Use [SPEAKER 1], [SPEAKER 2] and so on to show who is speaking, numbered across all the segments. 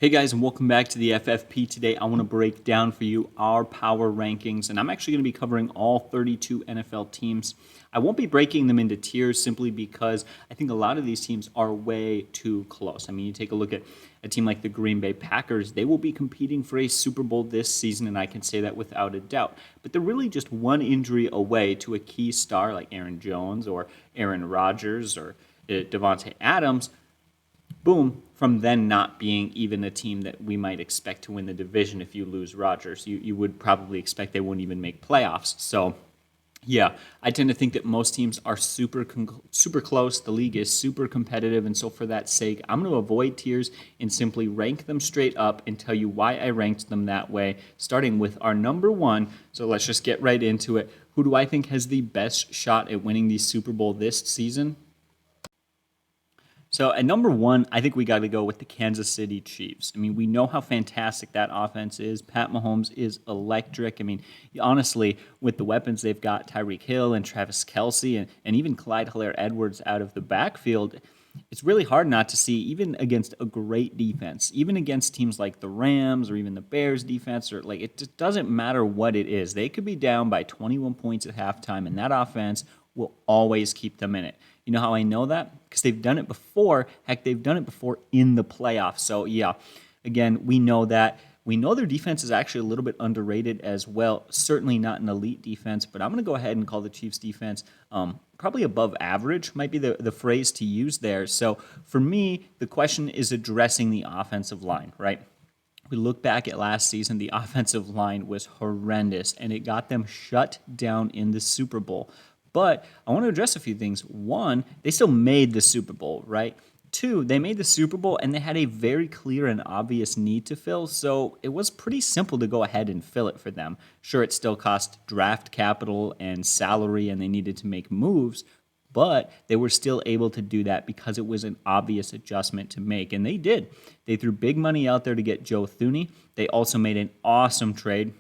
[SPEAKER 1] Hey guys, and welcome back to the FFP. Today I want to break down for you our power rankings, and I'm actually going to be covering all 32 NFL teams. I won't be breaking them into tiers simply because I think a lot of these teams are way too close. I mean, you take a look at a team like the Green Bay Packers, they will be competing for a Super Bowl this season, and I can say that without a doubt. But they're really just one injury away to a key star like Aaron Jones or Aaron Rodgers or Devontae Adams. Boom, from then not being even a team that we might expect to win the division if you lose Rodgers. You would probably expect they wouldn't even make playoffs. So, yeah, I tend to think that most teams are super close. The league is super competitive, and so for that sake, I'm going to avoid tiers and simply rank them straight up and tell you why I ranked them that way, starting with our number one. So let's just get right into it. Who do I think has the best shot at winning the Super Bowl this season? So at number one, I think we got to go with the Kansas City Chiefs. I mean, we know how fantastic that offense is. Pat Mahomes is electric. I mean, honestly, with the weapons they've got, Tyreke Hill and Travis Kelce and even Clyde Helaire-Edwards out of the backfield, it's really hard not to see, even against a great defense, even against teams like the Rams or even the Bears defense, or like it just doesn't matter what it is. They could be down by 21 points at halftime, and that offense will always keep them in it. You know how I know that? Because they've done it before. Heck, they've done it before in the playoffs. So, yeah, again, we know that. We know their defense is actually a little bit underrated as well. Certainly not an elite defense, but I'm going to go ahead and call the Chiefs' defense probably above average, might be the phrase to use there. So, for me, the question is addressing the offensive line, right? We look back at last season, the offensive line was horrendous, and it got them shut down in the Super Bowl. But I want to address a few things. One, they still made the Super Bowl, right? Two, they made the Super Bowl and they had a very clear and obvious need to fill, so it was pretty simple to go ahead and fill it for them. Sure, it still cost draft capital and salary and they needed to make moves, but they were still able to do that because it was an obvious adjustment to make, and they did. They threw big money out there to get Joe Thuney. They also made an awesome trade.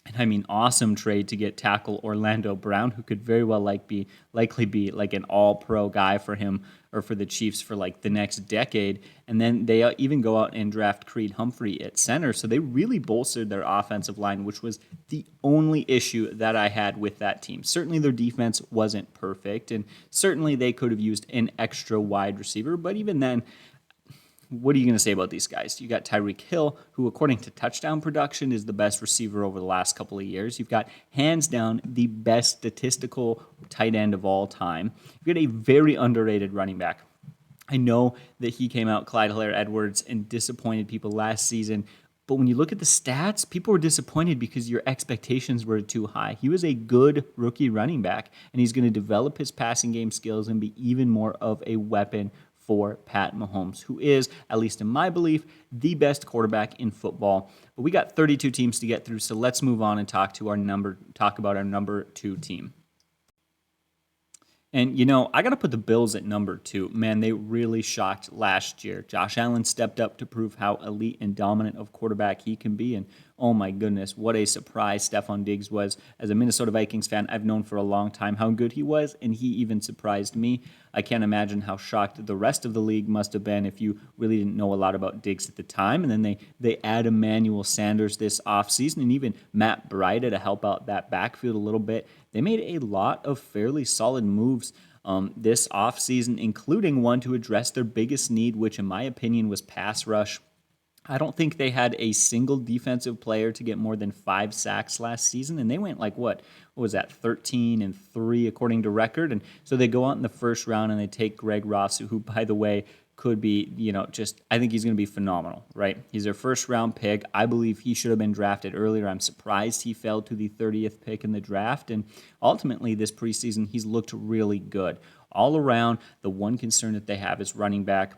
[SPEAKER 1] And I mean awesome trade to get tackle Orlando Brown, who could very well likely be like an all-pro guy for him or for the Chiefs for like the next decade. And then they even go out and draft Creed Humphrey at center. So they really bolstered their offensive line, which was the only issue that I had with that team. Certainly their defense wasn't perfect, and certainly they could have used an extra wide receiver. But even then, what are you going to say about these guys? You got Tyreke Hill, who, according to touchdown production, is the best receiver over the last couple of years. You've got, hands down, the best statistical tight end of all time. You've got a very underrated running back. I know that he came out, Clyde Helaire-Edwards, and disappointed people last season. But when you look at the stats, people were disappointed because your expectations were too high. He was a good rookie running back, and he's going to develop his passing game skills and be even more of a weapon for Pat Mahomes, who is, at least in my belief, the best quarterback in football. But we got 32 teams to get through, so let's move on and talk about our number two team. And, you know, I got to put the Bills at number two. Man, they really shocked last year. Josh Allen stepped up to prove how elite and dominant of quarterback he can be. And, oh my goodness, what a surprise Stephon Diggs was. As a Minnesota Vikings fan, I've known for a long time how good he was, and he even surprised me. I can't imagine how shocked the rest of the league must have been if you really didn't know a lot about Diggs at the time. And then they add Emmanuel Sanders this offseason and even Matt Breida to help out that backfield a little bit. They made a lot of fairly solid moves this offseason, including one to address their biggest need, which in my opinion was pass rush. I don't think they had a single defensive player to get more than 5 sacks last season, and they went like what was that, 13-3 according to record. And so they go out in the first round and they take Greg Rousseau, who, by the way, could be, I think he's going to be phenomenal, right? He's their first round pick. I believe he should have been drafted earlier. I'm surprised he fell to the 30th pick in the draft. And ultimately, this preseason, he's looked really good. All around, the one concern that they have is running back.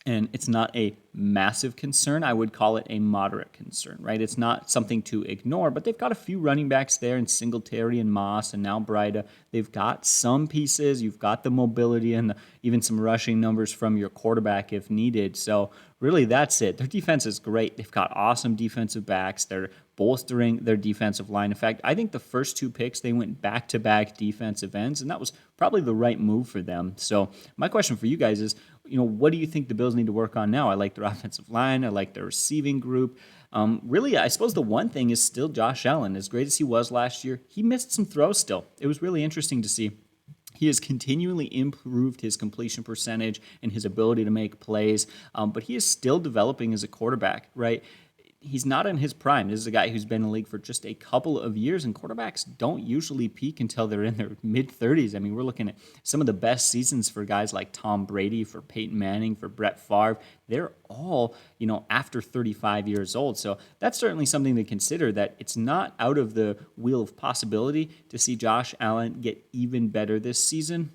[SPEAKER 1] And it's not a massive concern. I would call it a moderate concern, right? It's not something to ignore, but they've got a few running backs there in Singletary and Moss and now Breida. They've got some pieces. You've got the mobility and even some rushing numbers from your quarterback if needed. So really, that's it. Their defense is great. They've got awesome defensive backs. They're bolstering their defensive line. In fact, I think the first 2 picks, they went back-to-back defensive ends, and that was probably the right move for them. So my question for you guys is, what do you think the Bills need to work on now? I like their offensive line. I like their receiving group. Really, I suppose the one thing is still Josh Allen. As great as he was last year, he missed some throws still. It was really interesting to see. He has continually improved his completion percentage and his ability to make plays, but he is still developing as a quarterback, right? He's not in his prime. This is a guy who's been in the league for just a couple of years, and quarterbacks don't usually peak until they're in their mid-30s. I mean, we're looking at some of the best seasons for guys like Tom Brady, for Peyton Manning, for Brett Favre. They're all, after 35 years old. So that's certainly something to consider, that it's not out of the wheel of possibility to see Josh Allen get even better this season.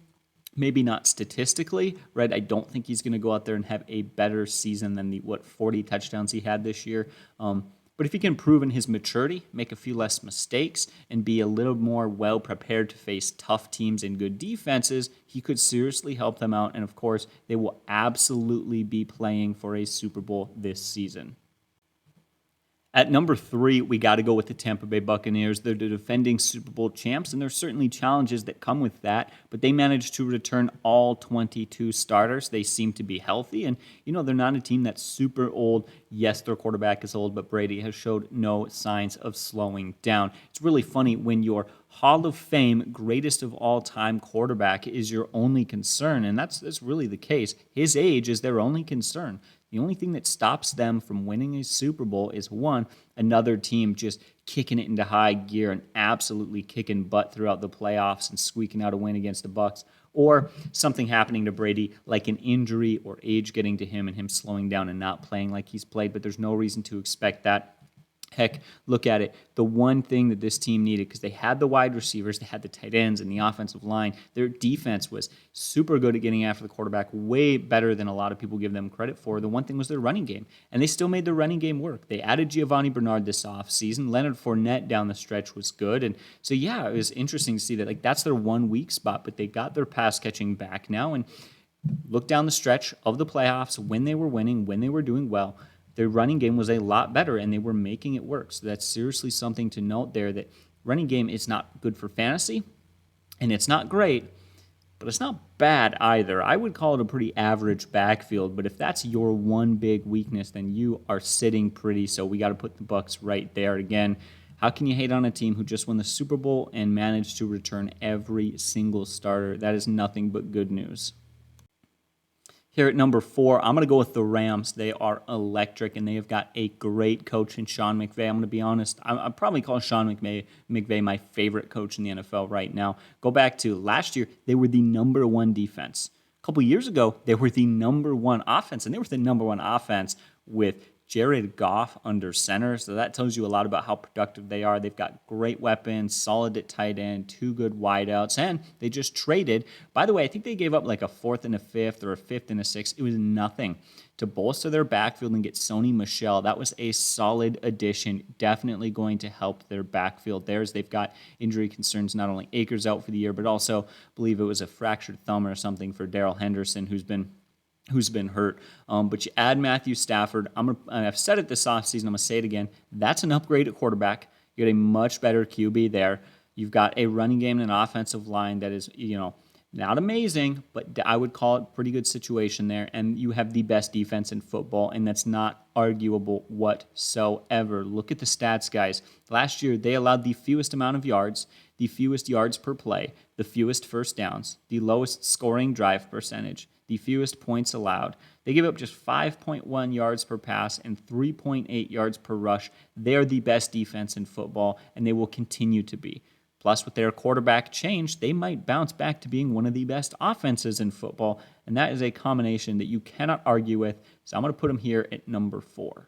[SPEAKER 1] Maybe not statistically, right? I don't think he's going to go out there and have a better season than the 40 touchdowns he had this year. But if he can prove in his maturity, make a few less mistakes, and be a little more well prepared to face tough teams and good defenses, he could seriously help them out. And of course, they will absolutely be playing for a Super Bowl this season. At number 3, we got to go with the Tampa Bay Buccaneers. They're the defending Super Bowl champs, and there's certainly challenges that come with that, but they managed to return all 22 starters. They seem to be healthy, and, they're not a team that's super old. Yes, their quarterback is old, but Brady has showed no signs of slowing down. It's really funny when your Hall of Fame, greatest of all time quarterback is your only concern, and that's really the case. His age is their only concern. The only thing that stops them from winning a Super Bowl is, one, another team just kicking it into high gear and absolutely kicking butt throughout the playoffs and squeaking out a win against the Bucs, or something happening to Brady, like an injury or age getting to him and him slowing down and not playing like he's played, but there's no reason to expect that. Heck, look at it. The one thing that this team needed, because they had the wide receivers, they had the tight ends and the offensive line, their defense was super good at getting after the quarterback, way better than a lot of people give them credit for. The one thing was their running game, and they still made their running game work. They added Giovanni Bernard this offseason. Leonard Fournette down the stretch was good. And so, yeah, it was interesting to see that that's their one weak spot, but they got their pass catching back now. And look down the stretch of the playoffs, when they were winning, when they were doing well, their running game was a lot better, and they were making it work. So that's seriously something to note there, that running game is not good for fantasy, and it's not great, but it's not bad either. I would call it a pretty average backfield, but if that's your one big weakness, then you are sitting pretty. So we got to put the Bucs right there. Again, how can you hate on a team who just won the Super Bowl and managed to return every single starter? That is nothing but good news. Here at number 4, I'm going to go with the Rams. They are electric, and they have got a great coach in Sean McVay. I'm going to be honest. I'm probably calling Sean McVay my favorite coach in the NFL right now. Go back to last year, they were the number 1 defense. A couple years ago, they were the number 1 offense, and they were the number 1 offense with Jared Goff under center, so that tells you a lot about how productive they are. They've got great weapons, solid at tight end, 2 good wideouts, and they just traded. By the way, I think they gave up like a 4th and a 5th or a 5th and a 6th. It was nothing to bolster their backfield and get Sony Michel. That was a solid addition, definitely going to help their backfield there, as they've got injury concerns. Not only Akers out for the year, but also I believe it was a fractured thumb or something for Darrell Henderson, who's been hurt. But you add Matthew Stafford. I've said it this offseason, I'm going to say it again. That's an upgrade at quarterback. You get a much better QB there. You've got a running game and an offensive line that is, not amazing, but I would call it a pretty good situation there. And you have the best defense in football, and that's not arguable whatsoever. Look at the stats, guys. Last year, they allowed the fewest amount of yards, the fewest yards per play, the fewest first downs, the lowest scoring drive percentage, the fewest points allowed. They give up just 5.1 yards per pass and 3.8 yards per rush. They're the best defense in football, and they will continue to be. Plus, with their quarterback change, they might bounce back to being one of the best offenses in football, and that is a combination that you cannot argue with. So I'm going to put them here at number 4.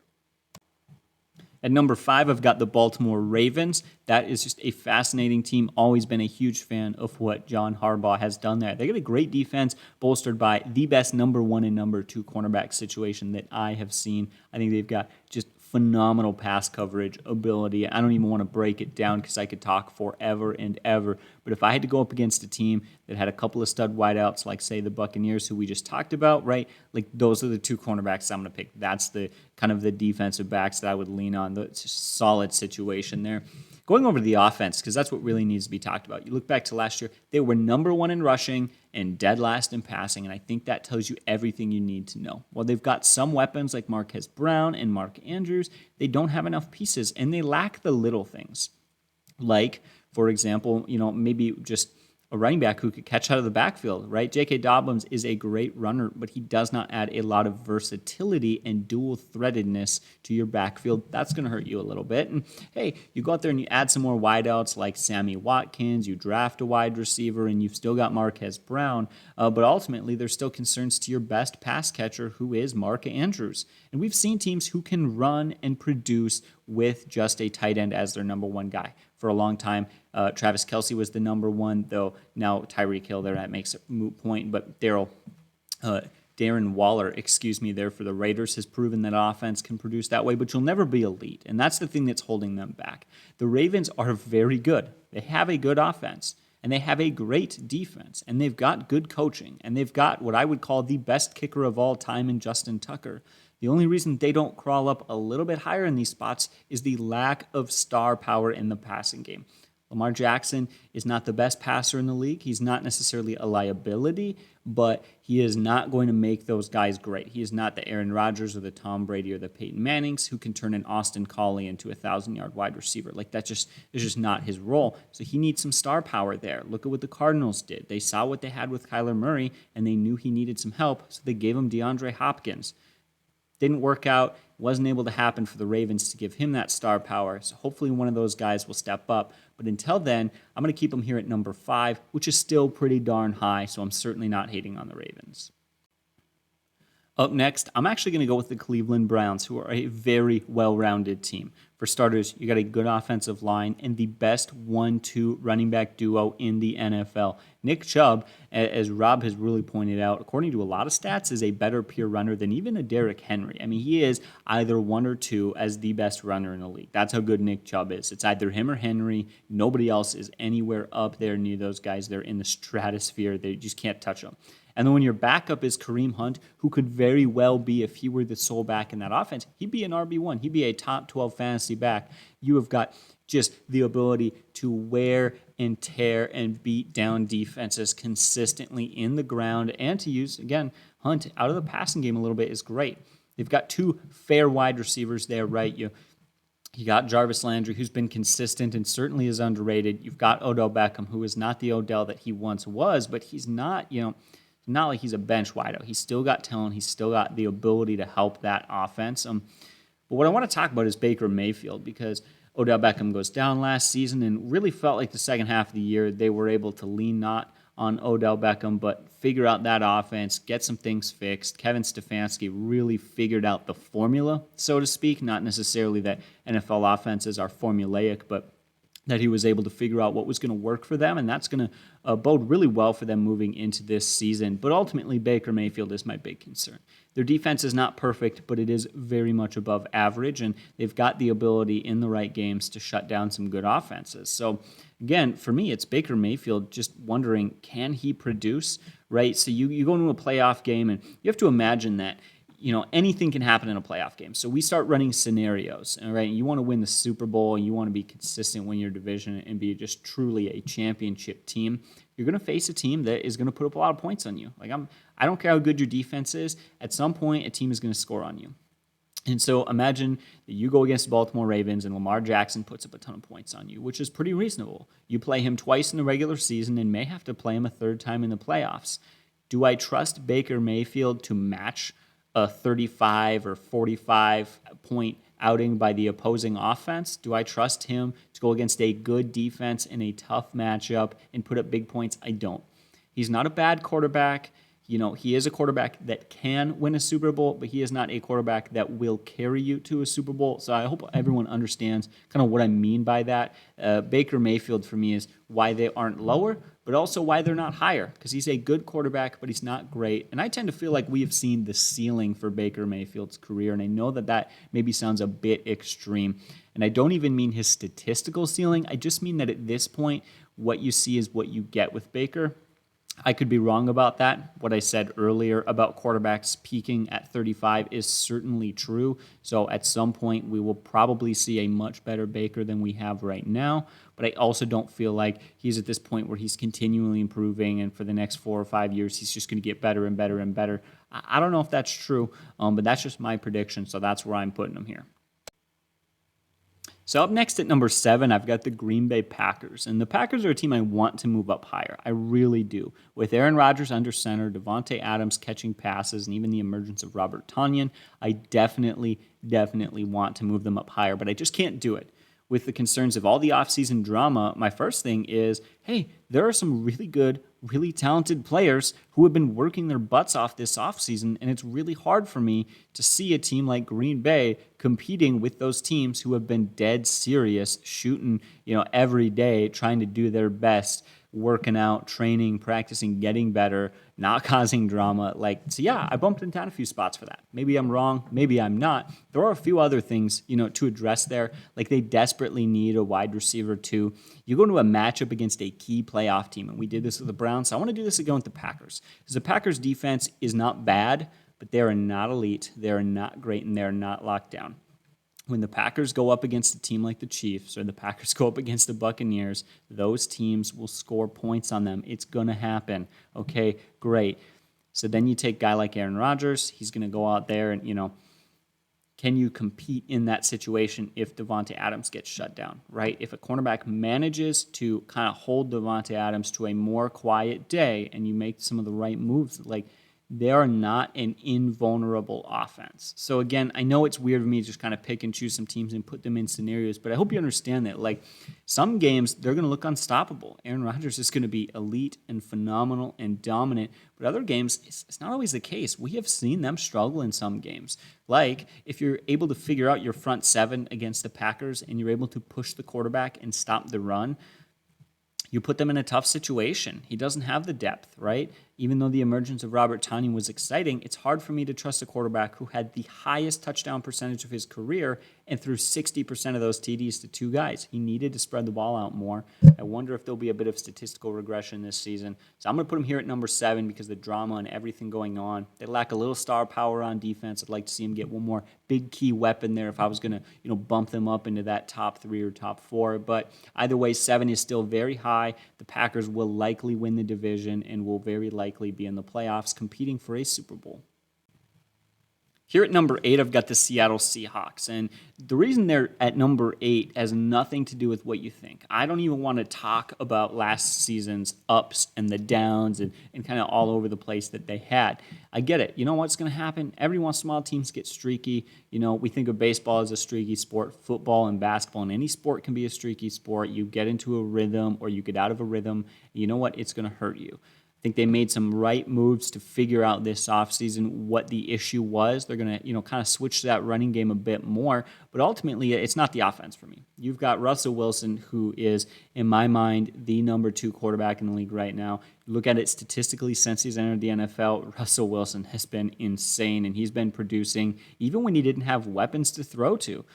[SPEAKER 1] At number 5, I've got the Baltimore Ravens. That is just a fascinating team. Always been a huge fan of what John Harbaugh has done there. They got a great defense bolstered by the best number 1 and number 2 cornerback situation that I have seen. I think they've got just phenomenal pass coverage ability. I don't even want to break it down because I could talk forever and ever. But if I had to go up against a team that had a couple of stud wideouts, like, say, the Buccaneers, who we just talked about, right? Like, those are the 2 cornerbacks I'm going to pick. That's the kind of the defensive backs that I would lean on. It's a solid situation there. going over to the offense, because that's what really needs to be talked about. You look back to last year, they were number 1 in rushing and dead last in passing, and I think that tells you everything you need to know. While they've got some weapons like Marquez Brown and Mark Andrews, they don't have enough pieces, and they lack the little things. Like, for example, maybe just a running back who could catch out of the backfield, right? J.K. Dobbins is a great runner, but he does not add a lot of versatility and dual-threadedness to your backfield. That's going to hurt you a little bit. And hey, you go out there and you add some more wideouts like Sammy Watkins, you draft a wide receiver, and you've still got Marquez Brown. But ultimately, there's still concerns to your best pass catcher, who is Mark Andrews. And we've seen teams who can run and produce with just a tight end as their number 1 guy. For a long time, Travis Kelce was the number 1, though now Tyreke Hill there, that makes a moot point. But Darren Waller, there for the Raiders, has proven that offense can produce that way, but you'll never be elite. And that's the thing that's holding them back. The Ravens are very good. They have a good offense, and they have a great defense, and they've got good coaching, and they've got what I would call the best kicker of all time in Justin Tucker. The only reason they don't crawl up a little bit higher in these spots is the lack of star power in the passing game. Lamar Jackson is not the best passer in the league. He's not necessarily a liability, but he is not going to make those guys great. He is not the Aaron Rodgers or the Tom Brady or the Peyton Mannings who can turn an Austin Collie into a 1,000-yard wide receiver. That's just not his role. So he needs some star power there. Look at what the Cardinals did. They saw what they had with Kyler Murray, and they knew he needed some help, so they gave him DeAndre Hopkins. Didn't work out, wasn't able to happen for the Ravens to give him that star power. So hopefully one of those guys will step up. But until then, I'm going to keep him here at number 5, which is still pretty darn high, so I'm certainly not hating on the Ravens. Up next, I'm actually going to go with the Cleveland Browns, who are a very well-rounded team. For starters, you got a good offensive line and the best 1-2 running back duo in the NFL. Nick Chubb, as Rob has really pointed out, according to a lot of stats, is a better pure runner than even a Derrick Henry. I mean, he is either 1 or 2 as the best runner in the league. That's how good Nick Chubb is. It's either him or Henry. Nobody else is anywhere up there near those guys. They're in the stratosphere. They just can't touch them. And then when your backup is Kareem Hunt, who could very well be, if he were the sole back in that offense, he'd be an RB1. He'd be a top 12 fantasy back. You have got just the ability to wear and tear and beat down defenses consistently in the ground, and to use, again, Hunt out of the passing game a little bit is great. They've got 2 fair wide receivers there, right? You got Jarvis Landry, who's been consistent and certainly is underrated. You've got Odell Beckham, who is not the Odell that he once was, but he's not, not like he's a bench wideout. He's still got talent. He's still got the ability to help that offense. But what I want to talk about is Baker Mayfield, because Odell Beckham goes down last season and really felt like the second half of the year they were able to lean not on Odell Beckham, but figure out that offense, get some things fixed. Kevin Stefanski really figured out the formula, so to speak, not necessarily that NFL offenses are formulaic, but that he was able to figure out what was going to work for them, and that's going to bode really well for them moving into this season. But ultimately, Baker Mayfield is my big concern. Their defense is not perfect, but it is very much above average, and they've got the ability in the right games to shut down some good offenses. So again, for me, it's Baker Mayfield just wondering, can he produce, right? So you go into a playoff game, and you have to imagine that anything can happen in a playoff game. So we start running scenarios, all right? You want to win the Super Bowl, and you want to be consistent, win your division, and be just truly a championship team. You're going to face a team that is going to put up a lot of points on you. I don't care how good your defense is. At some point, a team is going to score on you. And so imagine that you go against the Baltimore Ravens and Lamar Jackson puts up a ton of points on you, which is pretty reasonable. You play him twice in the regular season and may have to play him a third time in the playoffs. Do I trust Baker Mayfield to match a 35 or 45 point outing by the opposing offense? Do I trust him to go against a good defense in a tough matchup and put up big points? I don't. He's not a bad quarterback. He is a quarterback that can win a Super Bowl, but he is not a quarterback that will carry you to a Super Bowl. So I hope everyone understands kind of what I mean by that. Baker Mayfield for me is why they aren't lower, but also why they're not higher, because he's a good quarterback, but he's not great. And I tend to feel like we have seen the ceiling for Baker Mayfield's career, and I know that maybe sounds a bit extreme. And I don't even mean his statistical ceiling. I just mean that at this point, what you see is what you get with Baker. I could be wrong about that. What I said earlier about quarterbacks peaking at 35 is certainly true. So at some point, we will probably see a much better Baker than we have right now. But I also don't feel like he's at this point where he's continually improving, and for the next 4 or 5 years, he's just going to get better and better and better. I don't know if that's true, but that's just my prediction. So that's where I'm putting him here. So up next at number 7, I've got the Green Bay Packers. And the Packers are a team I want to move up higher. I really do. With Aaron Rodgers under center, Devontae Adams catching passes, and even the emergence of Robert Tonyan, I definitely want to move them up higher. But I just can't do it. With the concerns of all the offseason drama, my first thing is, hey, there are some really good, really talented players who have been working their butts off this offseason, and it's really hard for me to see a team like Green Bay competing with those teams who have been dead serious, shooting, every day, trying to do their best, working out, training, practicing, getting better, not causing drama. So yeah, I bumped them down a few spots for that. Maybe I'm wrong, maybe I'm not. There are a few other things, to address there. Like they desperately need a wide receiver too. You go into a matchup against a key playoff team, and we did this with the Browns, so I want to do this again with the Packers. Because the Packers defense is not bad, but they are not elite, they are not great, and they're not locked down. When the Packers go up against a team like the Chiefs or the Packers go up against the Buccaneers, those teams will score points on them. It's going to happen. Okay, great. So then you take a guy like Aaron Rodgers. He's going to go out there and, can you compete in that situation if Devontae Adams gets shut down, right? If a cornerback manages to kind of hold Devontae Adams to a more quiet day and you make some of the right moves, they are not an invulnerable offense. So again, I know it's weird for me to just kind of pick and choose some teams and put them in scenarios, but I hope you understand that some games, they're going to look unstoppable. Aaron Rodgers is going to be elite and phenomenal and dominant, but other games, it's not always the case. We have seen them struggle in some games. If you're able to figure out your front seven against the Packers and you're able to push the quarterback and stop the run, you put them in a tough situation. He doesn't have the depth, right? Even though the emergence of Robert Tonyan was exciting, it's hard for me to trust a quarterback who had the highest touchdown percentage of his career and threw 60% of those TDs to two guys. He needed to spread the ball out more. I wonder if there'll be a bit of statistical regression this season. So I'm going to put him here at number 7 because the drama and everything going on. They lack a little star power on defense. I'd like to see him get one more big key weapon there if I was going to, bump them up into that top 3 or top 4. But either way, 7 is still very high. The Packers will likely win the division and will very likely be in the playoffs competing for a Super Bowl. Here at number 8, I've got the Seattle Seahawks. And the reason they're at number 8 has nothing to do with what you think. I don't even want to talk about last season's ups and the downs and kind of all over the place that they had. I get it. You know what's going to happen? Every once in a while, teams get streaky. We think of baseball as a streaky sport, football and basketball, and any sport can be a streaky sport. You get into a rhythm or you get out of a rhythm. You know what? It's going to hurt you. I think they made some right moves to figure out this offseason what the issue was. They're going to, kind of switch to that running game a bit more. But ultimately, it's not the offense for me. You've got Russell Wilson, who is, in my mind, the number 2 quarterback in the league right now. Look at it statistically since he's entered the NFL, Russell Wilson has been insane, and he's been producing even when he didn't have weapons to throw to.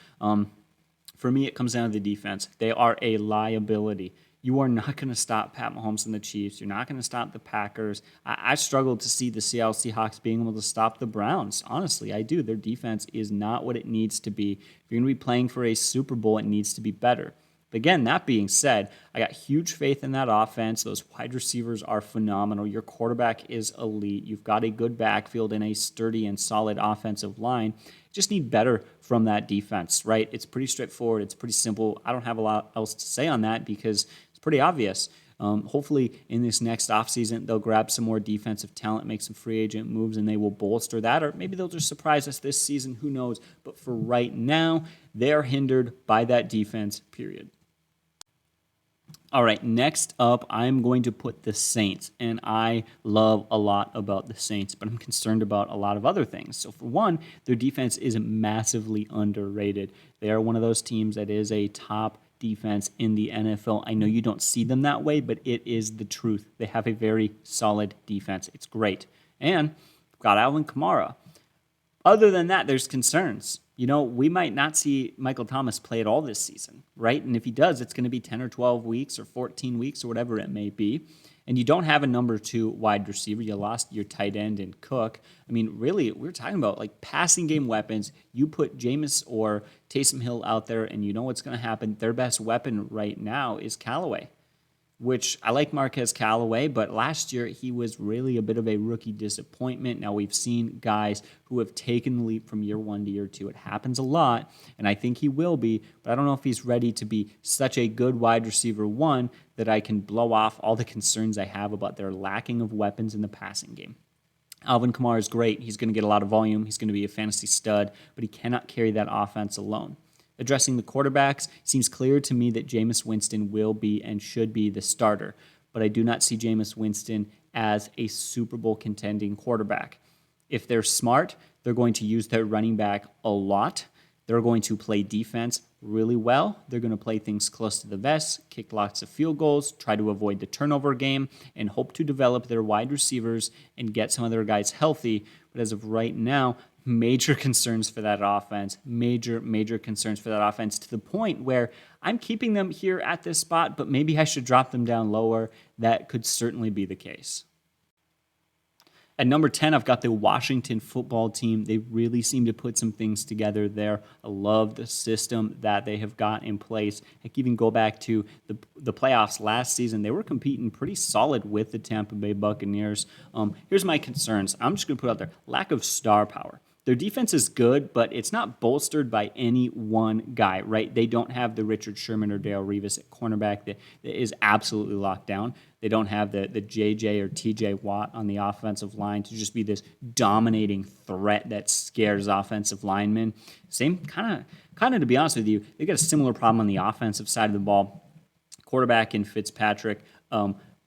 [SPEAKER 1] For me, it comes down to the defense. They are a liability. You are not going to stop Pat Mahomes and the Chiefs. You're not going to stop the Packers. I struggled to see the Seattle Seahawks being able to stop the Browns. Honestly, I do. Their defense is not what it needs to be. If you're going to be playing for a Super Bowl, it needs to be better. But again, that being said, I got huge faith in that offense. Those wide receivers are phenomenal. Your quarterback is elite. You've got a good backfield and a sturdy and solid offensive line. Just need better from that defense, right? It's pretty straightforward. It's pretty simple. I don't have a lot else to say on that because it's pretty obvious. Hopefully in this next offseason, they'll grab some more defensive talent, make some free agent moves, and they will bolster that. Or maybe they'll just surprise us this season. Who knows? But for right now, they're hindered by that defense, period. All right, next up, I'm going to put the Saints, and I love a lot about the Saints, but I'm concerned about a lot of other things. So for one, their defense is massively underrated. They are one of those teams that is a top defense in the NFL. I know you don't see them that way, but it is the truth. They have a very solid defense. It's great. And we've got Alvin Kamara. Other than that, there's concerns. we might not see Michael Thomas play at all this season, right? And if he does, it's going to be 10 or 12 weeks or 14 weeks or whatever it may be. And you don't have a number 2 wide receiver. You lost your tight end in Cook. I mean, really, we're talking about like passing game weapons. You put Jameis or Taysom Hill out there, and you know what's going to happen. Their best weapon right now is Callaway, which I like Marquez Callaway, but last year he was really a bit of a rookie disappointment. Now we've seen guys who have taken the leap from year 1 to year 2. It happens a lot, and I think he will be, but I don't know if he's ready to be such a good wide receiver 1 that I can blow off all the concerns I have about their lacking of weapons in the passing game. Alvin Kumar is great. He's going to get a lot of volume. He's going to be a fantasy stud, but he cannot carry that offense alone. Addressing the quarterbacks, seems clear to me that Jameis Winston will be and should be the starter, but I do not see Jameis Winston as a Super Bowl contending quarterback. If they're smart, they're going to use their running back a lot. They're going to play defense really well. They're going to play things close to the vest, kick lots of field goals, try to avoid the turnover game, and hope to develop their wide receivers and get some of their guys healthy. But as of right now, major concerns for that offense, major concerns for that offense, to the point where I'm keeping them here at this spot, but maybe I should drop them down lower. That could certainly be the case. At number 10, I've got the Washington football team. They really seem to put some things together there. I love the system that they have got in place. I can even go back to the playoffs last season. They were competing pretty solid with the Tampa Bay Buccaneers. Here's my concerns. I'm just going to put out there, lack of star power. Their defense is good, but it's not bolstered by any one guy, right? They don't have the Richard Sherman or Dale Revis at cornerback that is absolutely locked down. They don't have the JJ or TJ Watt on the offensive line to just be this dominating threat that scares offensive linemen. Same kind of to be honest with you, they got a similar problem on the offensive side of the ball. Quarterback in Fitzpatrick,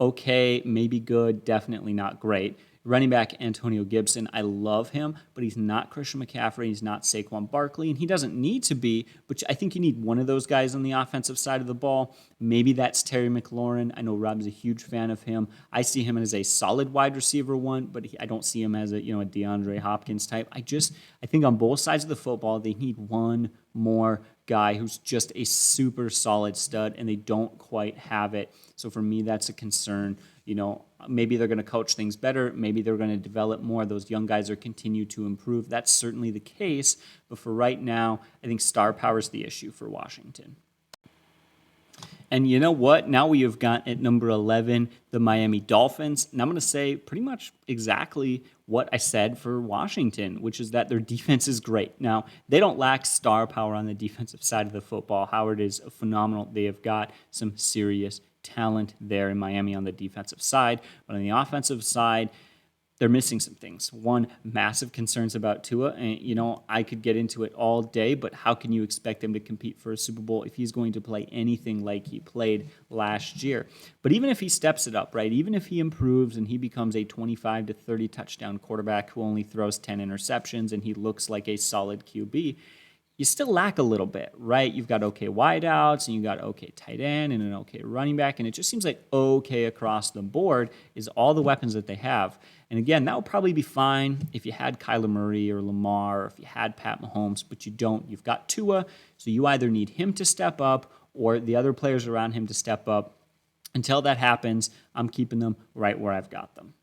[SPEAKER 1] okay, maybe good, definitely not great. Running back Antonio Gibson, I love him, but he's not Christian McCaffrey, he's not Saquon Barkley, and he doesn't need to be, but I think you need one of those guys on the offensive side of the ball. Maybe that's Terry McLaurin. I know Rob's a huge fan of him. I see him as a solid wide receiver 1, but I don't see him as a DeAndre Hopkins type. I think on both sides of the football, they need one more guy who's just a super solid stud, and they don't quite have it. So for me, that's a concern. Maybe they're going to coach things better. Maybe they're going to develop more. Those young guys are continue to improve. That's certainly the case. But for right now, I think star power is the issue for Washington. And you know what? Now we have got at number 11, the Miami Dolphins. And I'm going to say pretty much exactly what I said for Washington, which is that their defense is great. Now, they don't lack star power on the defensive side of the football. Howard is phenomenal. They have got some serious talent there in Miami on the defensive side. But on the offensive side, they're missing some things. One, massive concerns about Tua. And, I could get into it all day, but how can you expect him to compete for a Super Bowl if he's going to play anything like he played last year? But even if he steps it up, right, even if he improves and he becomes a 25 to 30 touchdown quarterback who only throws 10 interceptions and he looks like a solid QB, you still lack a little bit, right? You've got okay wideouts, and you got okay tight end and an okay running back, and it just seems like okay across the board is all the weapons that they have. And again, that would probably be fine if you had Kyler Murray or Lamar, or if you had Pat Mahomes, but you don't. You've got Tua, so you either need him to step up or the other players around him to step up. Until that happens, I'm keeping them right where I've got them.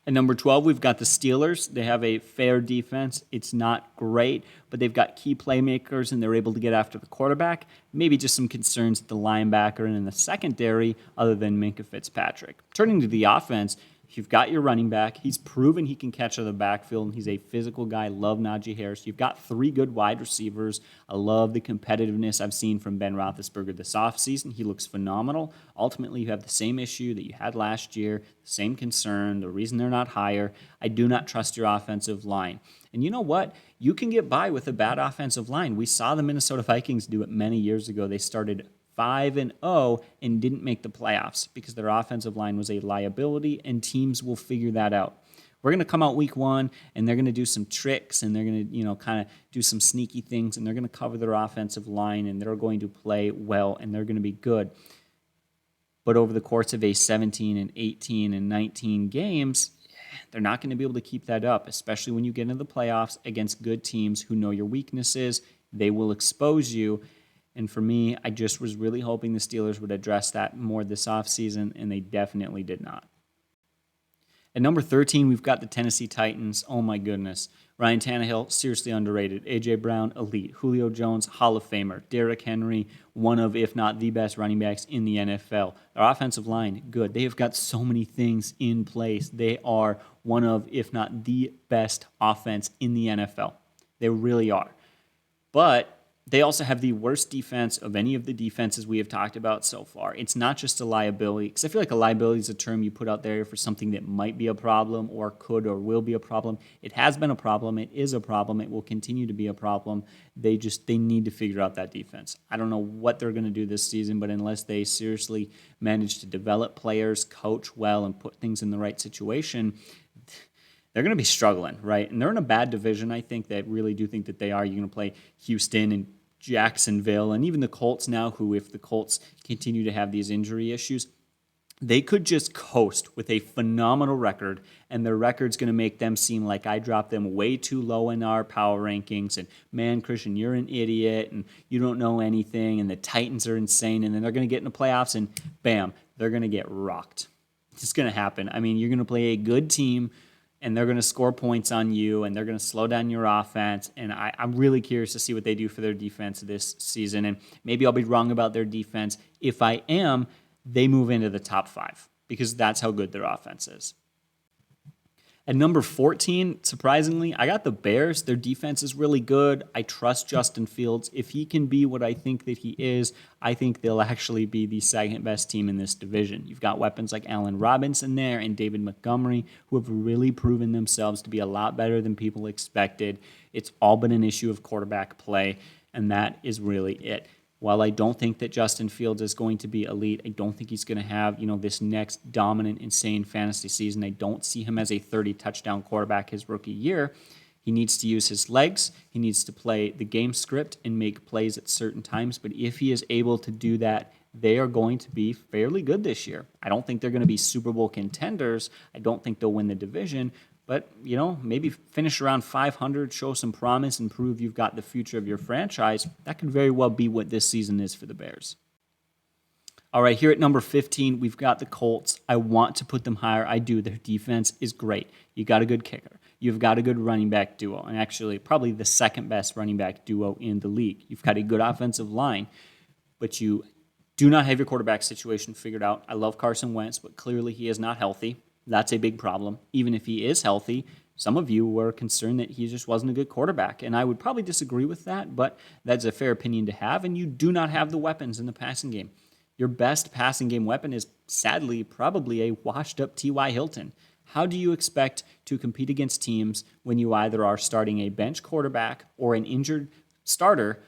[SPEAKER 1] At number 12, we've got the Steelers. They have a fair defense. It's not great, but they've got key playmakers, and they're able to get after the quarterback. Maybe just some concerns at the linebacker and in the secondary other than Minkah Fitzpatrick. Turning to the offense, you've got your running back. He's proven he can catch out of the backfield, and he's a physical guy. Love Najee Harris. You've got 3 good wide receivers. I love the competitiveness I've seen from Ben Roethlisberger this offseason. He looks phenomenal. Ultimately, you have the same issue that you had last year, the same concern, the reason they're not higher. I do not trust your offensive line. And you know what? You can get by with a bad offensive line. We saw the Minnesota Vikings do it many years ago. They started 5-0 and didn't make the playoffs because their offensive line was a liability, and teams will figure that out. We're going to come out week 1, and they're going to do some tricks, and they're going to, kind of do some sneaky things, and they're going to cover their offensive line, and they're going to play well, and they're going to be good. But over the course of a 17 and 18 and 19 games, they're not going to be able to keep that up, especially when you get into the playoffs against good teams who know your weaknesses. They will expose you. And for me, I just was really hoping the Steelers would address that more this offseason, and they definitely did not. At number 13, we've got the Tennessee Titans. Oh my goodness. Ryan Tannehill, seriously underrated. A.J. Brown, elite. Julio Jones, Hall of Famer. Derrick Henry, one of, if not the best running backs in the NFL. Their offensive line, good. They have got so many things in place. They are one of, if not the best offense in the NFL. They really are. But they also have the worst defense of any of the defenses we have talked about so far. It's not just a liability, because I feel like a liability is a term you put out there for something that might be a problem or could or will be a problem. It has been a problem. It is a problem. It will continue to be a problem. They need to figure out that defense. I don't know what they're going to do this season, but unless they seriously manage to develop players, coach well, and put things in the right situation, they're going to be struggling, right? And they're in a bad division, I think. They really do think that they are. You're going to play Houston and Jacksonville and even the Colts now, who, if the Colts continue to have these injury issues, they could just coast with a phenomenal record, and their record's going to make them seem like I dropped them way too low in our power rankings, and man, Christian, you're an idiot, and you don't know anything, and the Titans are insane, and then they're going to get in the playoffs, and bam, they're going to get rocked. It's going to happen. I mean, you're going to play a good team, and they're going to score points on you, and they're going to slow down your offense. And I'm really curious to see what they do for their defense this season. And maybe I'll be wrong about their defense. If I am, they move into the top 5 because that's how good their offense is. At number 14, surprisingly, I got the Bears. Their defense is really good. I trust Justin Fields. If he can be what I think that he is, I think they'll actually be the second best team in this division. You've got weapons like Allen Robinson there and David Montgomery, who have really proven themselves to be a lot better than people expected. It's all been an issue of quarterback play, and that is really it. While I don't think that Justin Fields is going to be elite, I don't think he's going to have, this next dominant, insane fantasy season. I don't see him as a 30-touchdown quarterback his rookie year. He needs to use his legs. He needs to play the game script and make plays at certain times. But if he is able to do that, they are going to be fairly good this year. I don't think they're going to be Super Bowl contenders. I don't think they'll win the division. But, maybe finish around 500, show some promise, and prove you've got the future of your franchise. That could very well be what this season is for the Bears. All right, here at number 15, we've got the Colts. I want to put them higher. I do. Their defense is great. You got a good kicker. You've got a good running back duo, and actually probably the second best running back duo in the league. You've got a good offensive line, but you do not have your quarterback situation figured out. I love Carson Wentz, but clearly he is not healthy. That's a big problem. Even if he is healthy, some of you were concerned that he just wasn't a good quarterback, and I would probably disagree with that, but that's a fair opinion to have, and you do not have the weapons in the passing game. Your best passing game weapon is, sadly, probably a washed-up T.Y. Hilton. How do you expect to compete against teams when you either are starting a bench quarterback or an injured starter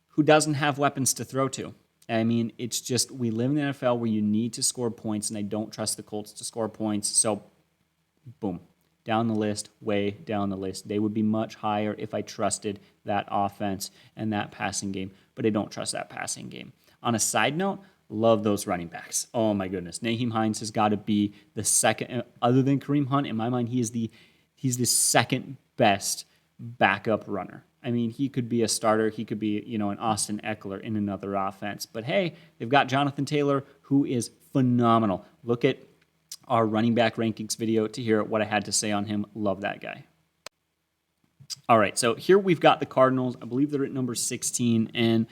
[SPEAKER 1] who doesn't have weapons to throw to? I mean, it's just, we live in the NFL where you need to score points, and I don't trust the Colts to score points. So, boom, down the list, way down the list. They would be much higher if I trusted that offense and that passing game, but I don't trust that passing game. On a side note, love those running backs. Oh, my goodness. Nyheim Hines has got to be the second, other than Kareem Hunt, in my mind, he's the second best backup runner. I mean, he could be a starter. He could be, an Austin Eckler in another offense. But hey, they've got Jonathan Taylor, who is phenomenal. Look at our running back rankings video to hear what I had to say on him. Love that guy. All right, so here we've got the Cardinals. I believe they're at number 16, and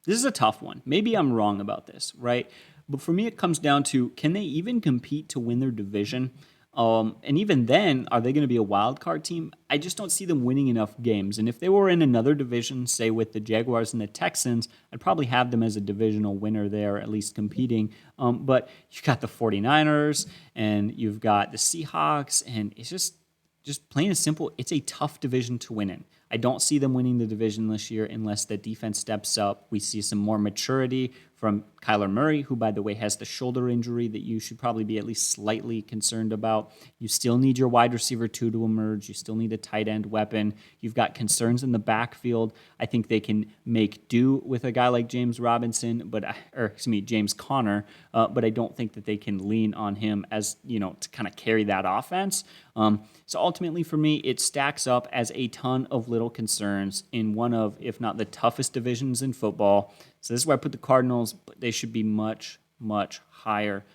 [SPEAKER 1] this is a tough one. Maybe I'm wrong about this, right? But for me, it comes down to, can they even compete to win their division? And even then, are they going to be a wild card team? I just don't see them winning enough games. And if they were in another division, say with the Jaguars and the Texans, I'd probably have them as a divisional winner there, at least competing. But you've got the 49ers and you've got the Seahawks, and it's just plain and simple, it's a tough division to win in. I don't see them winning the division this year unless the defense steps up. We see some more maturity from Kyler Murray, who, by the way, has the shoulder injury that you should probably be at least slightly concerned about. You still need your wide receiver 2 to emerge. You still need a tight end weapon. You've got concerns in the backfield. I think they can make do with a guy like James Conner, but I don't think that they can lean on him as, to kind of carry that offense. So ultimately for me, it stacks up as a ton of little concerns in one of, if not the toughest divisions in football. So this is where I put the Cardinals, but they should be much, much higher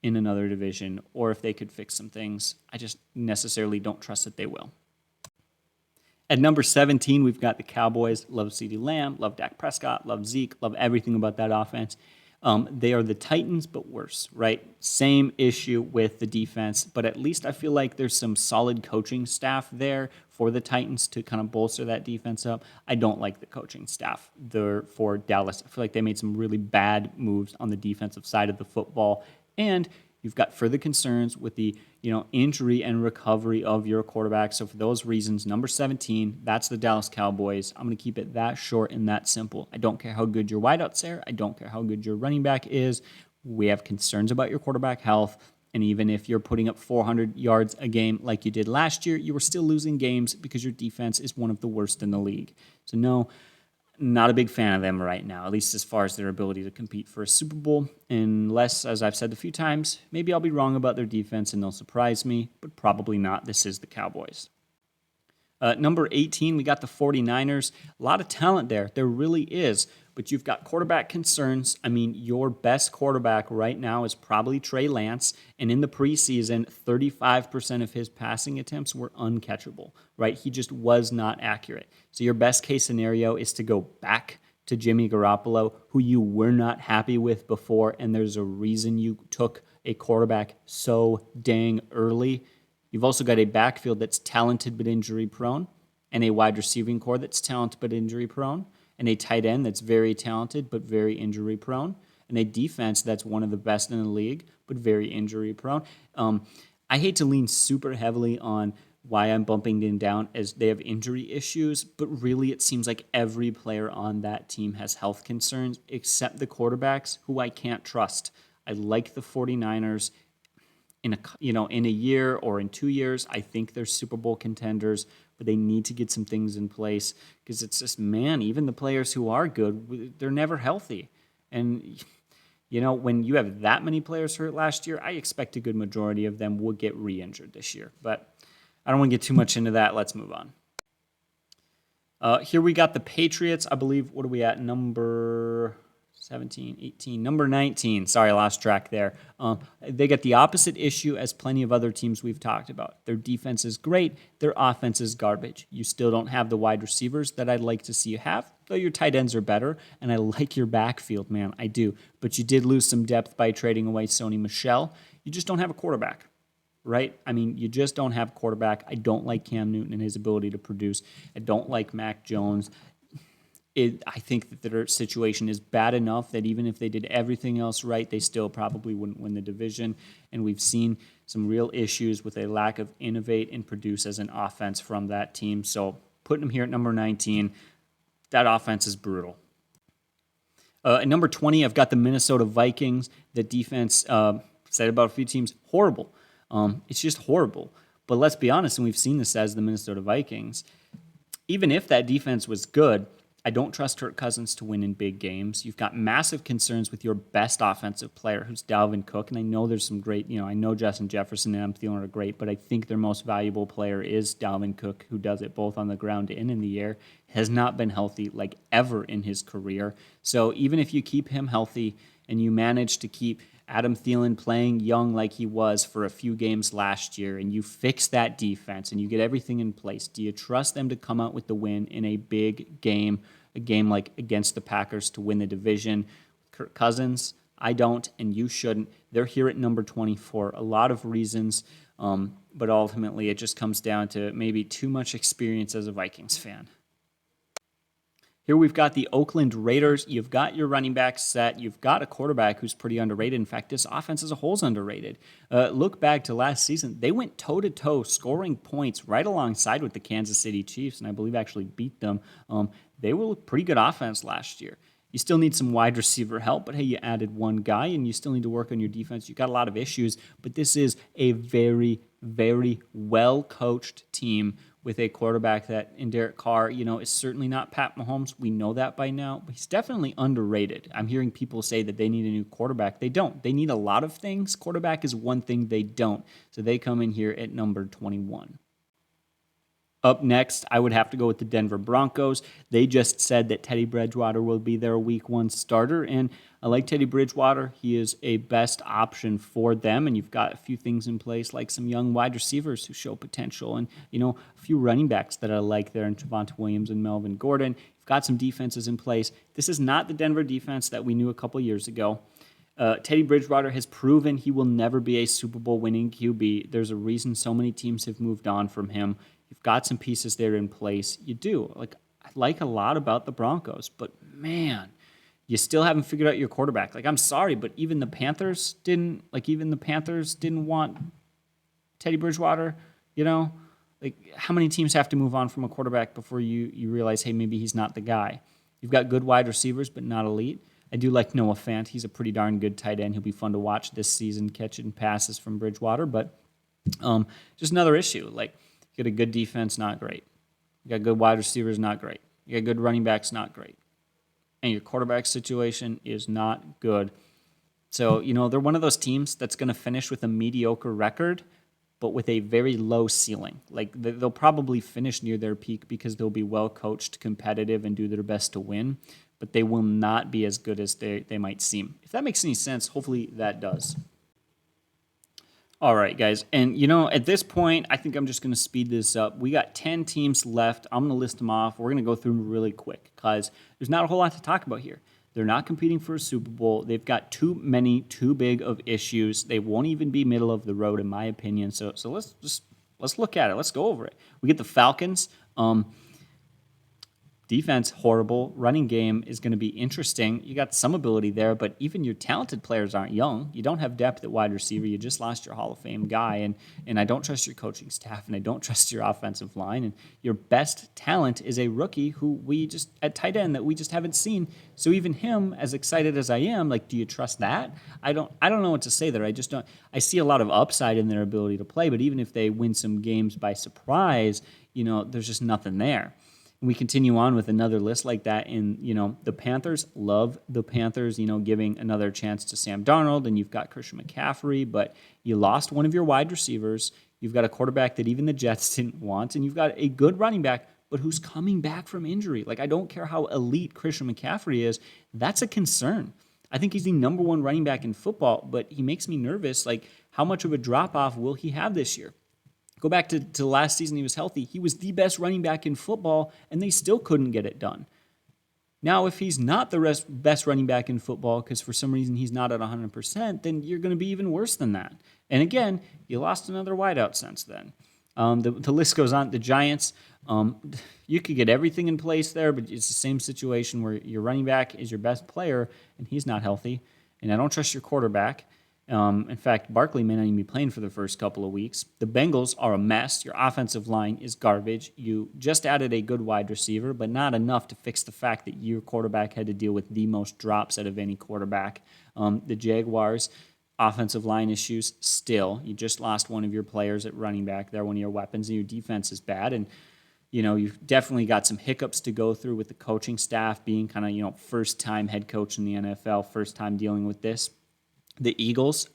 [SPEAKER 1] in another division, or if they could fix some things. I just necessarily don't trust that they will. At number 17, we've got the Cowboys. Love CeeDee Lamb, love Dak Prescott, love Zeke, love everything about that offense. They are the Titans, but worse, right? Same issue with the defense, but at least I feel like there's some solid coaching staff there for the Titans to kind of bolster that defense up. I don't like the coaching staff there for Dallas. I feel like they made some really bad moves on the defensive side of the football, and you've got further concerns with the injury and recovery of your quarterback. So for those reasons, number 17, that's the Dallas Cowboys. I'm going to keep it that short and that simple. I don't care how good your wideouts are. I don't care how good your running back is. We have concerns about your quarterback health. And even if you're putting up 400 yards a game like you did last year, you were still losing games because your defense is one of the worst in the league. So no, not a big fan of them right now, at least as far as their ability to compete for a Super Bowl. Unless, as I've said a few times, maybe I'll be wrong about their defense and they'll surprise me, but probably not. This is the Cowboys. Number 18, we got the 49ers. A lot of talent there. There really is. But you've got quarterback concerns. I mean, your best quarterback right now is probably Trey Lance. And in the preseason, 35% of his passing attempts were uncatchable, right? He just was not accurate. So your best case scenario is to go back to Jimmy Garoppolo, who you were not happy with before. And there's a reason you took a quarterback so dang early. You've also got a backfield that's talented but injury prone, and a wide receiving core that's talented but injury prone, and a tight end that's very talented but very injury prone, and a defense that's one of the best in the league but very injury prone. I hate to lean super heavily on why I'm bumping them down as they have injury issues, but really it seems like every player on that team has health concerns except the quarterbacks, who I can't trust. I like the 49ers. In a year or in 2 years, I think they're Super Bowl contenders, but they need to get some things in place because it's just, man, even the players who are good, they're never healthy. And, when you have that many players hurt last year, I expect a good majority of them will get re-injured this year. But I don't want to get too much into that. Let's move on. Here we got the Patriots. I believe, what are we at? Number 17, 18, number 19. Sorry, I lost track there. They get the opposite issue as plenty of other teams we've talked about. Their defense is great. Their offense is garbage. You still don't have the wide receivers that I'd like to see you have, though your tight ends are better, and I like your backfield, man. I do. But you did lose some depth by trading away Sony Michel. You just don't have a quarterback, right? I mean, you just don't have a quarterback. I don't like Cam Newton and his ability to produce. I don't like Mac Jones. I think that their situation is bad enough that even if they did everything else right, they still probably wouldn't win the division. And we've seen some real issues with a lack of innovate and produce as an offense from that team. So putting them here at number 19, that offense is brutal. At number 20, I've got the Minnesota Vikings. The defense, said about a few teams, horrible. It's just horrible. But let's be honest, and we've seen this as the Minnesota Vikings, even if that defense was good, I don't trust Kirk Cousins to win in big games. You've got massive concerns with your best offensive player, who's Dalvin Cook. And I know there's some great, I know Justin Jefferson and Thielen are great, but I think their most valuable player is Dalvin Cook, who does it both on the ground and in the air. Has not been healthy like ever in his career. So even if you keep him healthy and you manage to keep Adam Thielen playing young like he was for a few games last year, and you fix that defense and you get everything in place, do you trust them to come out with the win in a big game, a game like against the Packers to win the division? Kirk Cousins, I don't, and you shouldn't. They're here at number 20 for a lot of reasons, but ultimately it just comes down to maybe too much experience as a Vikings fan. Here we've got the Oakland Raiders. You've got your running back set. You've got a quarterback who's pretty underrated. In fact, this offense as a whole is underrated. Look back to last season. They went toe-to-toe scoring points right alongside with the Kansas City Chiefs, and I believe actually beat them. They were a pretty good offense last year. You still need some wide receiver help, but hey, you added one guy, and you still need to work on your defense. You've got a lot of issues, but this is a very, very well-coached team with a quarterback that, in Derek Carr, is certainly not Pat Mahomes. We know that by now, but he's definitely underrated. I'm hearing people say that they need a new quarterback. They don't. They need a lot of things. Quarterback is one thing they don't. So they come in here at number 21. Up next, I would have to go with the Denver Broncos. They just said that Teddy Bridgewater will be their week 1 starter, and I like Teddy Bridgewater. He is a best option for them, and you've got a few things in place, like some young wide receivers who show potential, and a few running backs that I like there in Javonte Williams and Melvin Gordon. You've got some defenses in place. This is not the Denver defense that we knew a couple years ago. Teddy Bridgewater has proven he will never be a Super Bowl winning QB. There's a reason so many teams have moved on from him. You've got some pieces there in place. You do. I like a lot about the Broncos, but man, you still haven't figured out your quarterback. I'm sorry, but even the Panthers didn't want Teddy Bridgewater, how many teams have to move on from a quarterback before you realize, hey, maybe he's not the guy? You've got good wide receivers, but not elite. I do like Noah Fant. He's a pretty darn good tight end. He'll be fun to watch this season, catching passes from Bridgewater, but just another issue. You got a good defense, not great. You got good wide receivers, not great. You got good running backs, not great. And your quarterback situation is not good. So, they're one of those teams that's going to finish with a mediocre record, but with a very low ceiling. They'll probably finish near their peak because they'll be well-coached, competitive, and do their best to win, but they will not be as good as they might seem. If that makes any sense, hopefully that does. All right, guys. And, at this point, I think I'm just going to speed this up. We got 10 teams left. I'm going to list them off. We're going to go through them really quick because there's not a whole lot to talk about here. They're not competing for a Super Bowl. They've got too big of issues. They won't even be middle of the road, in my opinion. So let's look at it. Let's go over it. We get the Falcons. Defense, horrible. Running game is going to be interesting. You got some ability there, but even your talented players aren't young. You don't have depth at wide receiver. You just lost your Hall of Fame guy, and I don't trust your coaching staff, and I don't trust your offensive line. And your best talent is a rookie who at tight end that we just haven't seen. So even him, as excited as I am, do you trust that? I don't know what to say there. I just don't. I see a lot of upside in their ability to play, but even if they win some games by surprise, there's just nothing there. We continue on with another list like that in, the Panthers. Love the Panthers, giving another chance to Sam Darnold, and you've got Christian McCaffrey, but you lost one of your wide receivers. You've got a quarterback that even the Jets didn't want, and you've got a good running back, but who's coming back from injury. I don't care how elite Christian McCaffrey is. That's a concern. I think he's the number 1 running back in football, but he makes me nervous. How much of a drop-off will he have this year? Go back to last season, he was healthy. He was the best running back in football, and they still couldn't get it done. Now, if he's not the best running back in football because for some reason he's not at 100%, then you're going to be even worse than that. And again, you lost another wideout since then. The list goes on. The Giants, you could get everything in place there, but it's the same situation where your running back is your best player, and he's not healthy. And I don't trust your quarterback. In fact, Barkley may not even be playing for the first couple of weeks. The Bengals are a mess. Your offensive line is garbage. You just added a good wide receiver, but not enough to fix the fact that your quarterback had to deal with the most drops out of any quarterback. The Jaguars, offensive line issues still. You just lost one of your players at running back. They're one of your weapons, and your defense is bad. And you've definitely got some hiccups to go through with the coaching staff being kind of, first-time head coach in the NFL, first time dealing with this. The Eagles,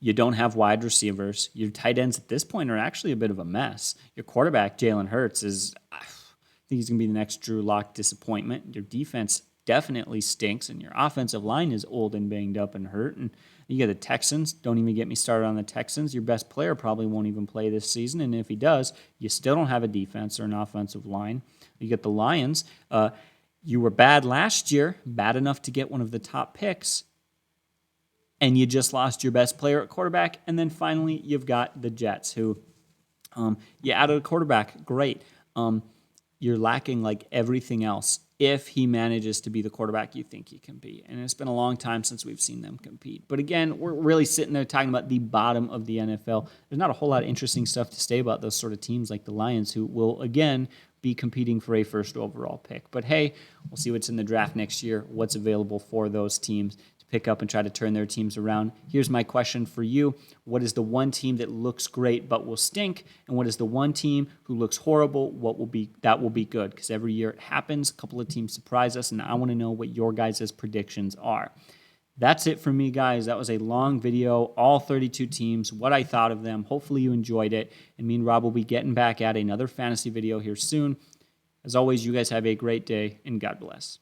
[SPEAKER 1] you don't have wide receivers. Your tight ends at this point are actually a bit of a mess. Your quarterback, Jalen Hurts, I think he's going to be the next Drew Lock disappointment. Your defense definitely stinks, and your offensive line is old and banged up and hurt. And you got the Texans. Don't even get me started on the Texans. Your best player probably won't even play this season, and if he does, you still don't have a defense or an offensive line. You get the Lions. You were bad last year, bad enough to get one of the top picks, and you just lost your best player at quarterback. And then finally, you've got the Jets, who you added a quarterback. Great. You're lacking everything else if he manages to be the quarterback you think he can be. And it's been a long time since we've seen them compete. But again, we're really sitting there talking about the bottom of the NFL. There's not a whole lot of interesting stuff to say about those sort of teams like the Lions, who will, again, be competing for a first overall pick. But hey, we'll see what's in the draft next year, what's available for those teams to pick up and try to turn their teams around. Here's my question for you. What is the one team that looks great but will stink? And what is the one team who looks horrible, that will be good? Because every year it happens. A couple of teams surprise us, and I want to know what your guys' predictions are. That's it for me, guys. That was a long video, all 32 teams, what I thought of them. Hopefully you enjoyed it. And me and Rob will be getting back at another fantasy video here soon. As always, you guys have a great day, and God bless.